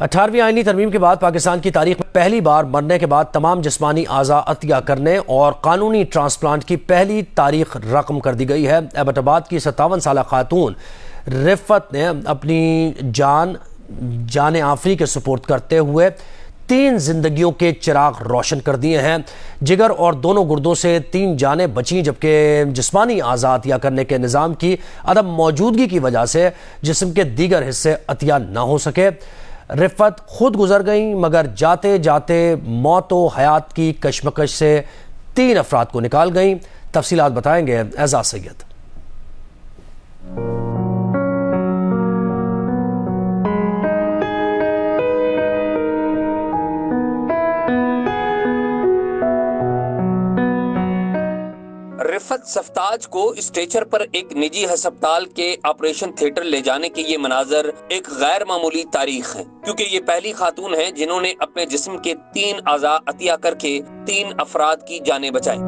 18ویں آئینی ترمیم کے بعد پاکستان کی تاریخ میں پہلی بار مرنے کے بعد تمام جسمانی اعضاء عطیہ کرنے اور قانونی ٹرانسپلانٹ کی پہلی تاریخ رقم کر دی گئی ہے۔ ایبٹ آباد کی 57 سالہ خاتون رفت نے اپنی جان آفری کے سپرد کرتے ہوئے 3 زندگیوں کے چراغ روشن کر دیے ہیں۔ جگر اور دونوں گردوں سے 3 جانیں بچیں، جبکہ جسمانی اعضاء عطیہ کرنے کے نظام کی عدم موجودگی کی وجہ سے جسم کے دیگر حصے عطیہ نہ ہو سکے۔ رفت خود گزر گئیں، مگر جاتے جاتے موت و حیات کی کشمکش سے 3 افراد کو نکال گئیں۔ تفصیلات بتائیں گے اعزاز سید۔ رفت سفتاج کو اسٹریچر پر ایک نجی ہسپتال کے آپریشن تھیٹر لے جانے کے یہ مناظر ایک غیر معمولی تاریخ ہے، کیونکہ یہ پہلی خاتون ہے جنہوں نے اپنے جسم کے 3 اعضاء عطیہ کر کے 3 افراد کی جانیں بچائی۔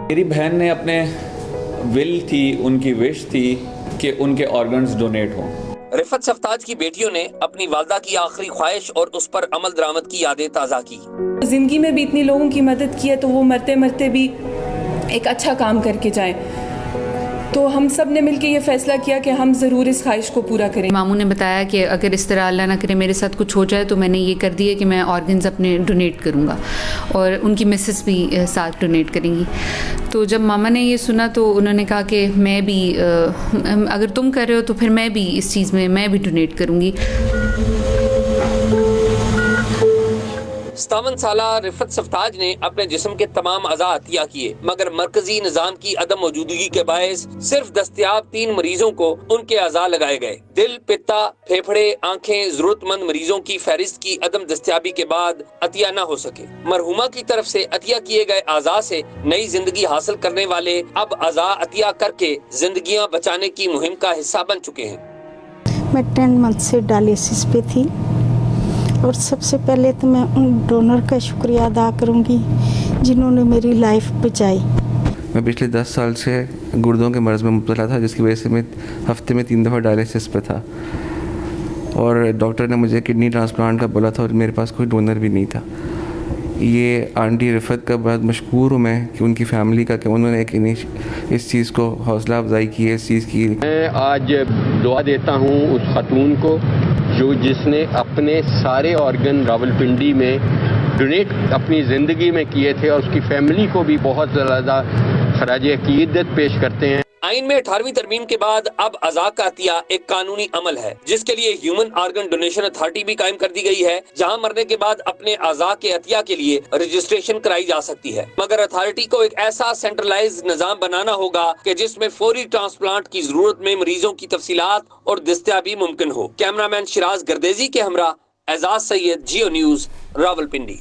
میری بہن نے اپنے ول تھی، ان کی وش تھی کہ ان کے آرگنز ڈونیٹ ہوں۔ رفت سفتاج کی بیٹیوں نے اپنی والدہ کی آخری خواہش اور اس پر عمل درآمد کی یادیں تازہ کی۔ زندگی میں بھی اتنی لوگوں کی مدد کی ہے تو وہ مرتے مرتے بھی ایک اچھا کام کر کے جائیں، تو ہم سب نے مل کے یہ فیصلہ کیا کہ ہم ضرور اس خواہش کو پورا کریں۔ ماموں نے بتایا کہ اگر اس طرح اللہ نہ کرے میرے ساتھ کچھ ہو جائے تو میں نے یہ کر دیا کہ میں آرگنز اپنے ڈونیٹ کروں گا، اور ان کی مسز بھی ساتھ ڈونیٹ کریں گی۔ تو جب ماما نے یہ سنا تو انہوں نے کہا کہ میں بھی اگر تم کر رہے ہو تو پھر میں بھی اس چیز میں بھی ڈونیٹ کروں گی۔ 57 سالہ رفت سفتاج نے اپنے جسم کے تمام اعضاء عطیہ کیے، مگر مرکزی نظام کی عدم موجودگی کے باعث صرف دستیاب 3 مریضوں کو ان کے اعضاء لگائے گئے۔ دل، پتا، پھیپھڑے، آنکھیں ضرورت مند مریضوں کی فہرست کی عدم دستیابی کے بعد عطیہ نہ ہو سکے۔ مرحومہ کی طرف سے عطیہ کیے گئے اعضاء سے نئی زندگی حاصل کرنے والے اب اعضاء عطیہ کر کے زندگیاں بچانے کی مہم کا حصہ بن چکے ہیں۔ میں 10 منتھ سے ڈائلیسس پہ تھی، اور سب سے پہلے تو میں ان ڈونر کا شکریہ ادا کروں گی جنہوں نے میری لائف بچائی۔ میں پچھلے 10 سال سے گردوں کے مرض میں مبتلا تھا، جس کی وجہ سے میں ہفتے میں 3 دفعہ ڈائلیسس پہ تھا، اور ڈاکٹر نے مجھے کڈنی ٹرانسپلانٹ کا بولا تھا، اور میرے پاس کوئی ڈونر بھی نہیں تھا۔ یہ آنٹی رفت کا بہت مشکور ہوں میں کہ ان کی فیملی کا، کہ انہوں نے اس چیز کو حوصلہ افزائی کی ہے، اس چیز کی۔ میں آج دعا دیتا ہوں اس خاتون کو جس نے اپنے سارے آرگن راولپنڈی میں ڈونیٹ اپنی زندگی میں کیے تھے، اور اس کی فیملی کو بھی بہت زیادہ خراج عقیدت پیش کرتے ہیں۔ آئین میں 18ویں ترمیم کے بعد اب اعضاء کا عطیہ ایک قانونی عمل ہے، جس کے لیے ہیومن آرگن ڈونیشن اتھارٹی بھی قائم کر دی گئی ہے، جہاں مرنے کے بعد اپنے اعضاء کے عطیہ کے لیے رجسٹریشن کرائی جا سکتی ہے۔ مگر اتھارٹی کو ایک ایسا سینٹرلائز نظام بنانا ہوگا کہ جس میں فوری ٹرانسپلانٹ کی ضرورت میں مریضوں کی تفصیلات اور دستیابی ممکن ہو۔ کیمرہ مین شراز گردیزی کے ہمراہ اعزاز سید، جیو نیوز، راولپنڈی۔